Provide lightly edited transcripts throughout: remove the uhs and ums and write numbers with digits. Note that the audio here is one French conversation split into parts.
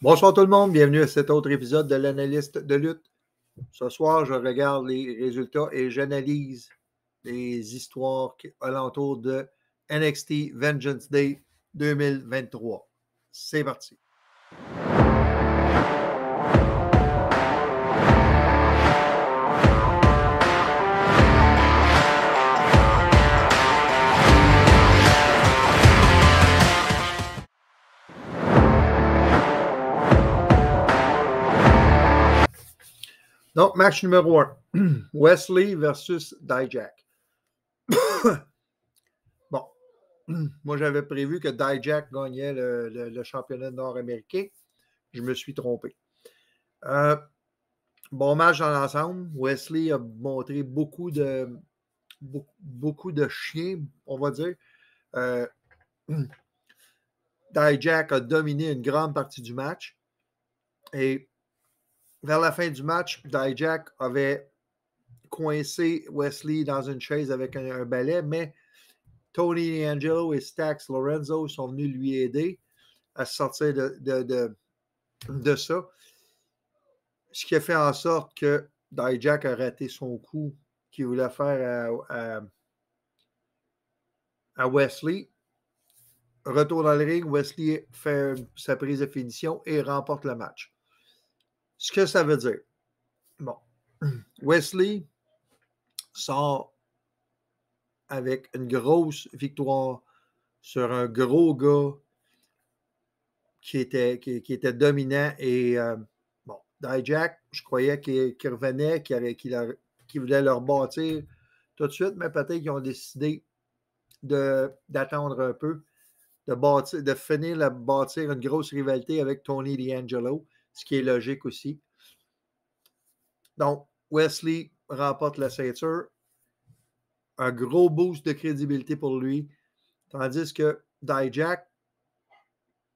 Bonsoir tout le monde, bienvenue à cet autre épisode de l'analyste de lutte. Ce soir, je regarde les résultats et j'analyse les histoires alentour de NXT Vengeance Day 2023. C'est parti. Donc, match numéro 1. Wesley versus Dijak. Bon, moi j'avais prévu que Dijak gagnait le championnat nord-américain. Je me suis trompé. Bon match dans l'ensemble. Wesley a montré beaucoup de chiens, on va dire. Dijak a dominé une grande partie du match. Et vers la fin du match, Dijak avait coincé Wesley dans une chaise avec un balai, mais Tony D'Angelo et Stax Lorenzo sont venus lui aider à sortir de ça. Ce qui a fait en sorte que Dijak a raté son coup qu'il voulait faire à Wesley. Retour dans le ring, Wesley fait sa prise de finition et remporte le match. Ce que ça veut dire, bon, Wesley sort avec une grosse victoire sur un gros gars qui était dominant et bon, Dijak, je croyais qu'il revenait, qu'il voulait leur bâtir tout de suite, mais peut-être qu'ils ont décidé d'attendre un peu, de finir bâtir une grosse rivalité avec Tony D'Angelo, ce qui est logique aussi. Donc, Wesley remporte la ceinture. Un gros boost de crédibilité pour lui. Tandis que Dijak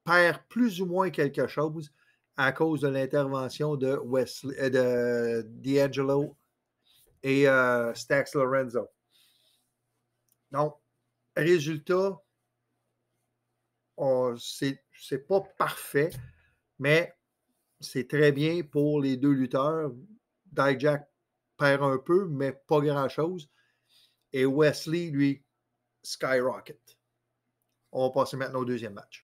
perd plus ou moins quelque chose à cause de l'intervention de D'Angelo et Stax Lorenzo. Donc, résultat, c'est pas parfait, mais c'est très bien pour les deux lutteurs. Dijak perd un peu, mais pas grand-chose. Et Wesley, lui, skyrocket. On va passer maintenant au deuxième match.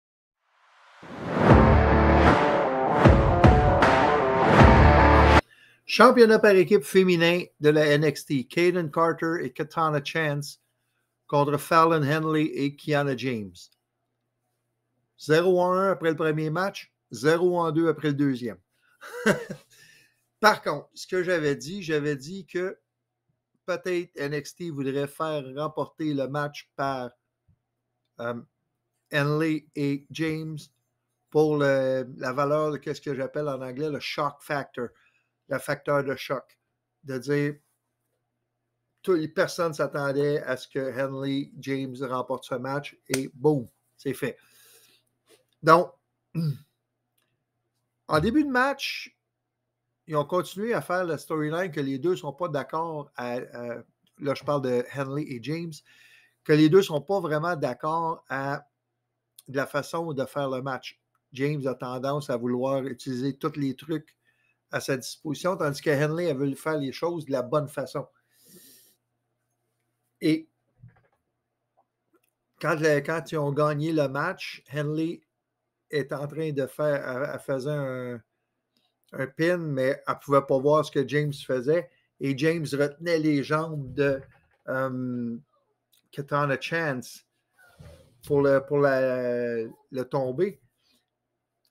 Championnat par équipe féminin de la NXT. Kayden Carter et Katana Chance contre Fallon Henley et Kiana James. 0-1 après le premier match, 0-2 après le deuxième. Par contre, ce que j'avais dit que peut-être NXT voudrait faire remporter le match par Henley et James pour la valeur de ce que j'appelle en anglais le shock factor, le facteur de choc. De dire, personne ne s'attendait à ce que Henley James remporte ce match et boum, c'est fait. Donc, en début de match, ils ont continué à faire la storyline que les deux ne sont pas d'accord. Là, je parle de Henley et James, que les deux ne sont pas vraiment d'accord à la façon de faire le match. James a tendance à vouloir utiliser tous les trucs à sa disposition, tandis que Henley a voulu faire les choses de la bonne façon. Et quand ils ont gagné le match, Henley est en train de faire, elle faisait un pin, mais elle ne pouvait pas voir ce que James faisait. Et James retenait les jambes de Katana Chance pour le tomber.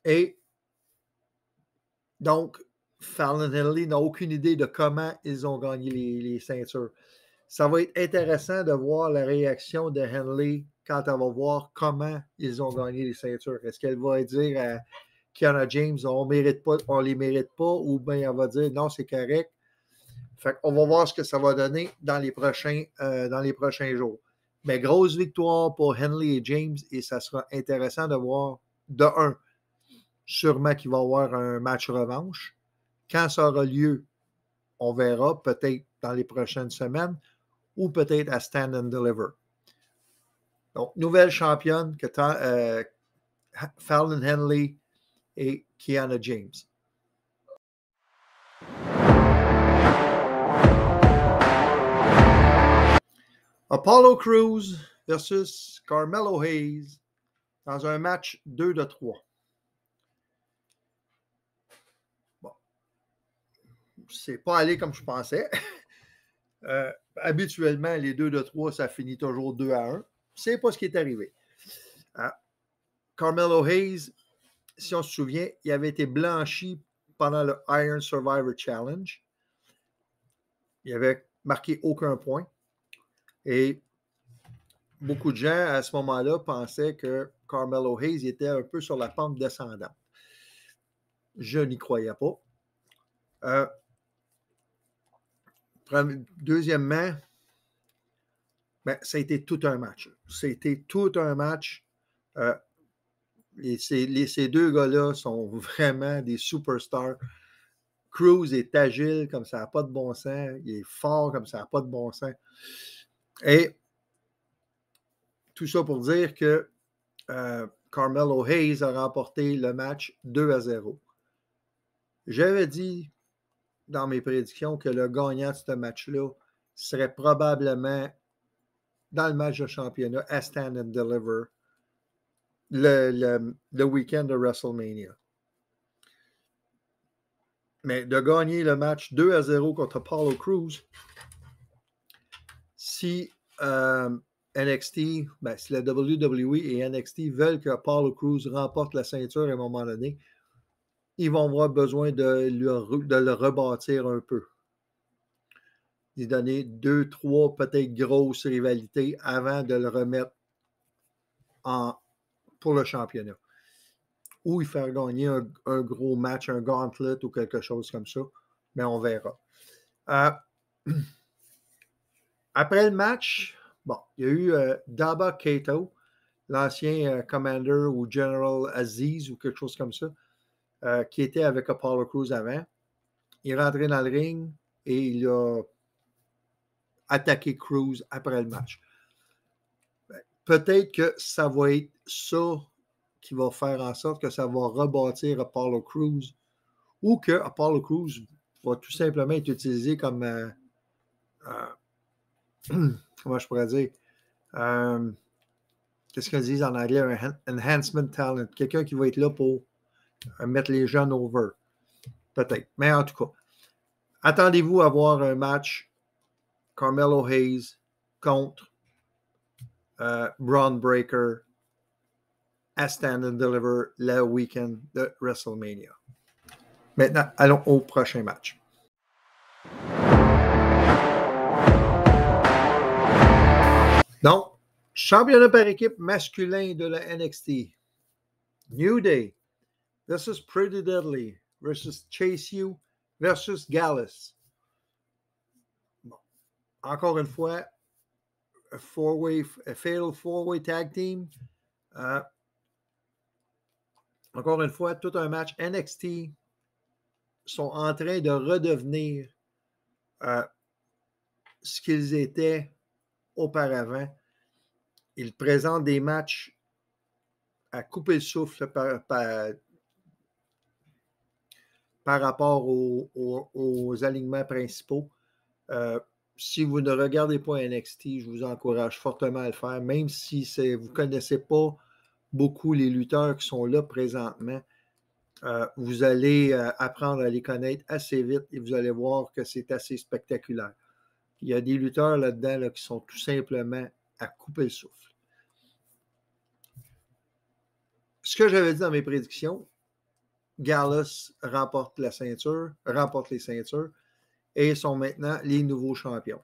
Et donc, Fallon Henley n'a aucune idée de comment ils ont gagné les ceintures. Ça va être intéressant de voir la réaction de Henley quand elle va voir comment ils ont gagné les ceintures. Est-ce qu'elle va dire à Kiana James, on ne les mérite pas, ou bien elle va dire non, c'est correct. Fait qu'on va voir ce que ça va donner dans les prochains jours. Mais grosse victoire pour Henley et James, et ça sera intéressant de voir, de un, sûrement qu'il va y avoir un match revanche. Quand ça aura lieu, on verra, peut-être dans les prochaines semaines, ou peut-être à Stand and Deliver. Donc, nouvelle championne, Fallon Henley et Kiana James. Apollo Crews versus Carmelo Hayes dans un match 2 de 3. Bon. C'est pas allé comme je pensais. Habituellement, les 2 de 3, ça finit toujours 2-1. C'est pas ce qui est arrivé. Carmelo Hayes, si on se souvient, il avait été blanchi pendant le Iron Survivor Challenge. Il n'avait marqué aucun point. Et beaucoup de gens, à ce moment-là, pensaient que Carmelo Hayes était un peu sur la pente descendante. Je n'y croyais pas. Deuxièmement, ça a été tout un match. C'était tout un match. Ces deux gars-là sont vraiment des superstars. Crews est agile comme ça n'a pas de bon sens. Il est fort comme ça n'a pas de bon sens. Et tout ça pour dire que Carmelo Hayes a remporté le match 2-0. J'avais dit dans mes prédictions que le gagnant de ce match-là serait probablement dans le match de championnat à Stand and Deliver le week-end de WrestleMania. Mais de gagner le match 2-0 contre Apollo Crews, si NXT, si la WWE et NXT veulent que Apollo Crews remporte la ceinture à un moment donné, ils vont avoir besoin de le rebâtir un peu. Lui donner 2, 3 peut-être grosses rivalités avant de le remettre pour le championnat. Ou il faire gagner un gros match, un gauntlet ou quelque chose comme ça. Mais on verra. Après le match, il y a eu Daba Kato, l'ancien Commander ou General Aziz ou quelque chose comme ça, qui était avec Apollo Crews avant. Il est rentré dans le ring et il a attaqué Crews après le match. Peut-être que ça va être ça qui va faire en sorte que ça va rebâtir Apollo Crews ou que Apollo Crews va tout simplement être utilisé comme comment je pourrais dire qu'est-ce qu'ils disent en anglais, un enhancement talent, quelqu'un qui va être là pour mettre les jeunes over. Peut-être. Mais en tout cas, attendez-vous à voir un match Carmelo Hayes contre Braun Breaker à Stand and Deliver le week-end de WrestleMania. Maintenant, allons au prochain match. Donc, championnat par équipe masculin de la NXT. New Day versus Pretty Deadly versus Chase U versus Gallus. Bon. Encore une fois, a fatal four-way tag team. Encore une fois, tout un match. NXT sont en train de redevenir ce qu'ils étaient auparavant. Ils présentent des matchs à couper le souffle par rapport aux alignements principaux. Si vous ne regardez pas NXT, je vous encourage fortement à le faire, même si vous ne connaissez pas beaucoup les lutteurs qui sont là présentement. Vous allez apprendre à les connaître assez vite et vous allez voir que c'est assez spectaculaire. Il y a des lutteurs là-dedans qui sont tout simplement à couper le souffle. Ce que j'avais dit dans mes prédictions, Gallus remporte les ceintures et sont maintenant les nouveaux champions.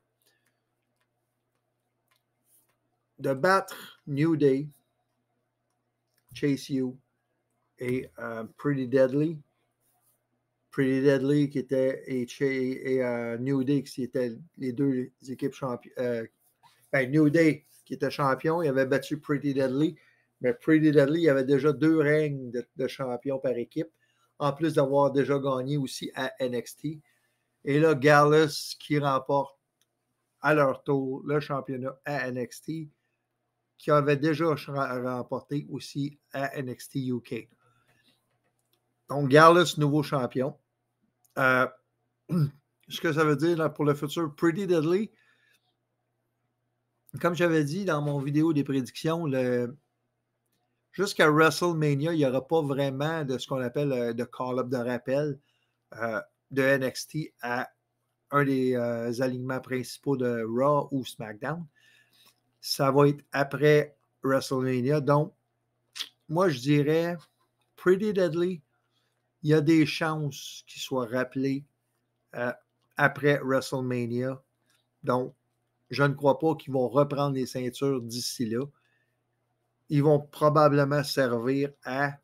De battre New Day, Chase U et Pretty Deadly. Pretty Deadly qui était et New Day qui étaient les deux équipes championnes. New Day qui était champion, il avait battu Pretty Deadly, mais Pretty Deadly il avait déjà 2 règnes de champion par équipe, en plus d'avoir déjà gagné aussi à NXT. Et là, Gallus qui remporte à leur tour le championnat à NXT, qui avait déjà remporté aussi à NXT UK. Donc, Gallus, nouveau champion. Ce que ça veut dire là, pour le futur, Pretty Deadly, comme j'avais dit dans mon vidéo des prédictions, jusqu'à WrestleMania, il n'y aura pas vraiment de ce qu'on appelle de call-up de rappel de NXT à un des alignements principaux de Raw ou SmackDown. Ça va être après WrestleMania. Donc, moi, je dirais Pretty Deadly, il y a des chances qu'il soit rappelé après WrestleMania. Donc, je ne crois pas qu'ils vont reprendre les ceintures d'ici là. Ils vont probablement servir à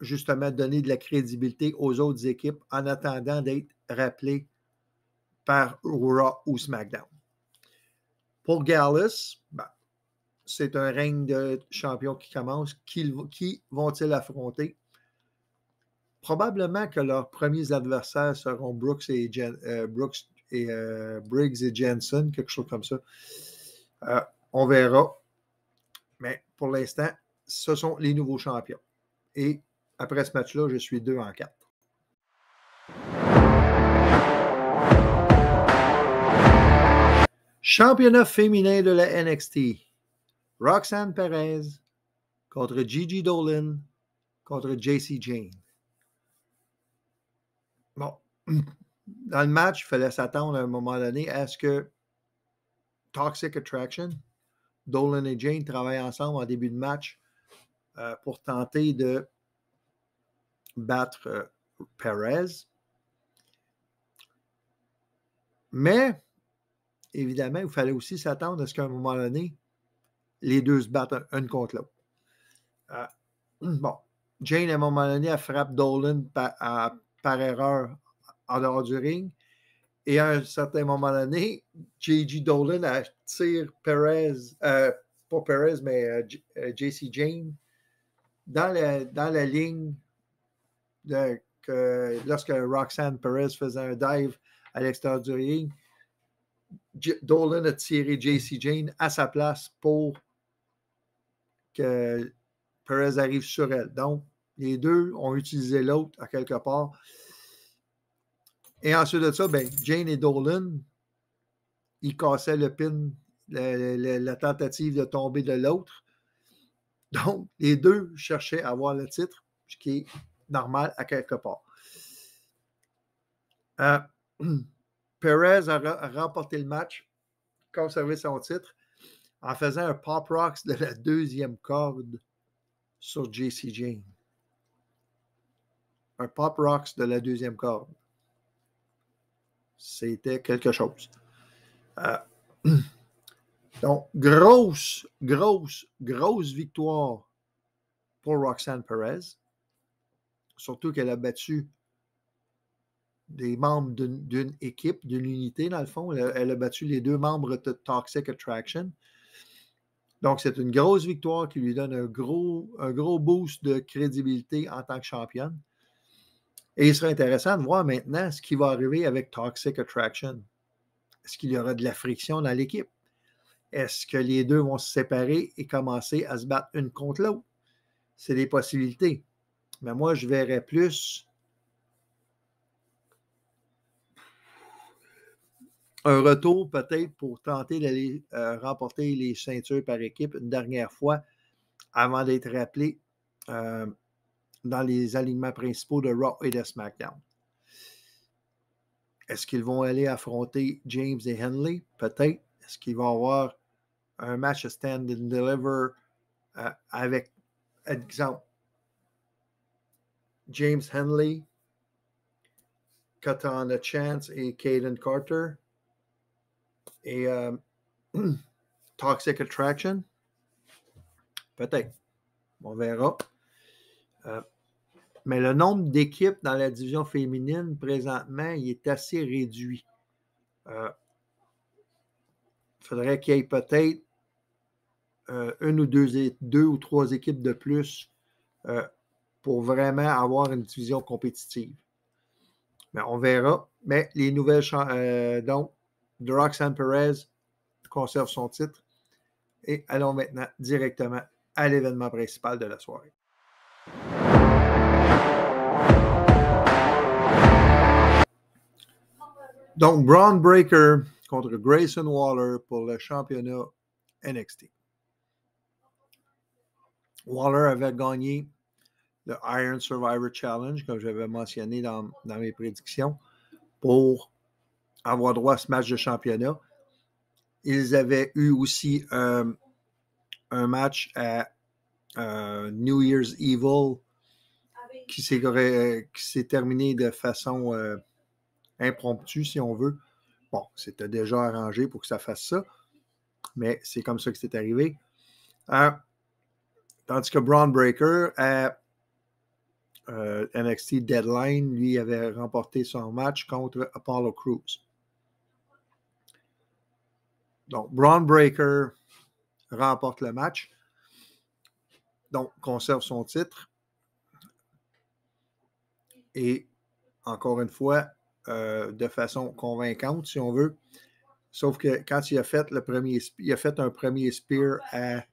justement donner de la crédibilité aux autres équipes en attendant d'être rappelés par Raw ou SmackDown. Pour Gallus, c'est un règne de champion qui commence. Qui vont-ils affronter? Probablement que leurs premiers adversaires seront Briggs et Jensen, quelque chose comme ça. On verra. Mais pour l'instant, ce sont les nouveaux champions. Et après ce match-là, je suis 2-4. Championnat féminin de la NXT. Roxanne Perez contre Gigi Dolan contre Jacy Jayne. Bon, dans le match, il fallait s'attendre à un moment donné à ce que Toxic Attraction, Dolan et Jayne travaillent ensemble en début de match pour tenter de battre Perez. Mais, évidemment, il fallait aussi s'attendre à ce qu'à un moment donné, les deux se battent un contre l'autre. Bon, Jayne, à un moment donné, elle frappe Dolan par erreur en dehors du ring. Et à un certain moment donné, Gigi Dolan attire Perez, pas Perez, mais Jacy Jayne dans la ligne lorsque Roxanne Perez faisait un dive à l'extérieur du ring. Dolan a tiré Jacy Jayne à sa place pour que Perez arrive sur elle. Donc, les deux ont utilisé l'autre à quelque part. Et ensuite de ça, Jayne et Dolan, ils cassaient le pin, la tentative de tomber de l'autre. Donc, les deux cherchaient à avoir le titre, ce qui est normal à quelque part. Perez a remporté le match, conservé son titre, en faisant un Pop Rocks de la deuxième corde sur Jacy Jayne. Un Pop Rocks de la deuxième corde. C'était quelque chose. Donc, grosse victoire pour Roxanne Perez. Surtout qu'elle a battu des membres d'une équipe, d'une unité, dans le fond. Elle a battu les deux membres de Toxic Attraction. Donc, c'est une grosse victoire qui lui donne un gros boost de crédibilité en tant que championne. Et il serait intéressant de voir maintenant ce qui va arriver avec Toxic Attraction. Est-ce qu'il y aura de la friction dans l'équipe? Est-ce que les deux vont se séparer et commencer à se battre une contre l'autre? C'est des possibilités. Mais moi, je verrais plus un retour peut-être pour tenter d'aller remporter les ceintures par équipe une dernière fois avant d'être rappelé dans les alignements principaux de Raw et de SmackDown. Est-ce qu'ils vont aller affronter James et Henley? Peut-être. Est-ce qu'ils vont avoir un match stand and deliver avec, exemple, James Henley, Katana Chance et Caden Carter et Toxic Attraction? Peut-être. On verra. Mais le nombre d'équipes dans la division féminine, présentement, il est assez réduit. Il faudrait qu'il y ait peut-être une ou deux ou trois équipes de plus pour vraiment avoir une division compétitive. Mais on verra. Mais les nouvelles donc, Roxanne Perez conserve son titre. Et allons maintenant directement à l'événement principal de la soirée. Donc, Braun Breaker contre Grayson Waller pour le championnat NXT. Waller avait gagné le Iron Survivor Challenge, comme j'avais mentionné dans mes prédictions, pour avoir droit à ce match de championnat. Ils avaient eu aussi un match à New Year's Evil qui s'est terminé de façon impromptue, si on veut. Bon, c'était déjà arrangé pour que ça fasse ça, mais c'est comme ça que c'est arrivé. Tandis que Braun Breaker à NXT Deadline, lui, avait remporté son match contre Apollo Crews. Donc, Braun Breaker remporte le match, donc conserve son titre. Et encore une fois, de façon convaincante, si on veut. Sauf que quand il a fait un premier spear à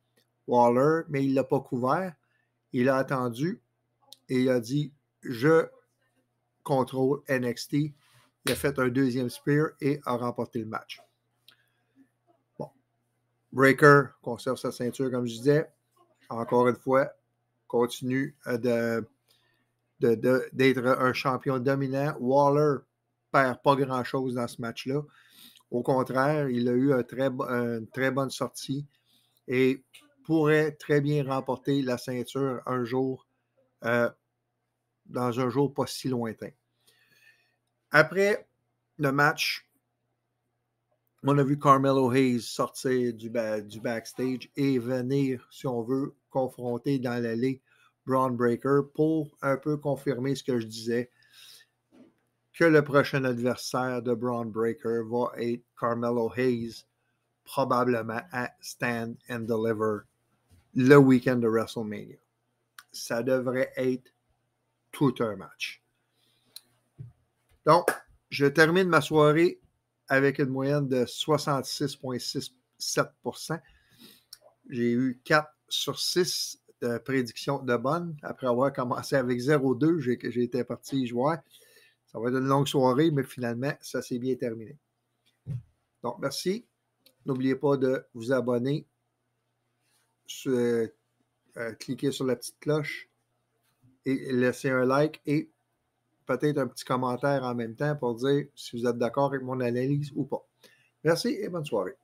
Waller, mais il ne l'a pas couvert. Il a attendu et il a dit « Je contrôle NXT ». Il a fait un deuxième spear et a remporté le match. Bon. Breaker conserve sa ceinture, comme je disais. Encore une fois, continue d'être un champion dominant. Waller perd pas grand-chose dans ce match-là. Au contraire, il a eu une très bonne sortie et pourrait très bien remporter la ceinture un jour, dans un jour pas si lointain. Après le match, on a vu Carmelo Hayes sortir du backstage et venir, si on veut, confronter dans l'allée Braun Breaker pour un peu confirmer ce que je disais, que le prochain adversaire de Braun Breaker va être Carmelo Hayes, probablement à Stand and Deliver le week-end de WrestleMania. Ça devrait être tout un match. Donc, je termine ma soirée avec une moyenne de 66,67%. J'ai eu 4 sur 6 de prédictions de bonnes. Après avoir commencé avec 0,2, j'ai été parti jouer. Ça va être une longue soirée, mais finalement, ça s'est bien terminé. Donc, merci. N'oubliez pas de vous abonner, cliquer sur la petite cloche et laisser un like et peut-être un petit commentaire en même temps pour dire si vous êtes d'accord avec mon analyse ou pas. Merci et bonne soirée.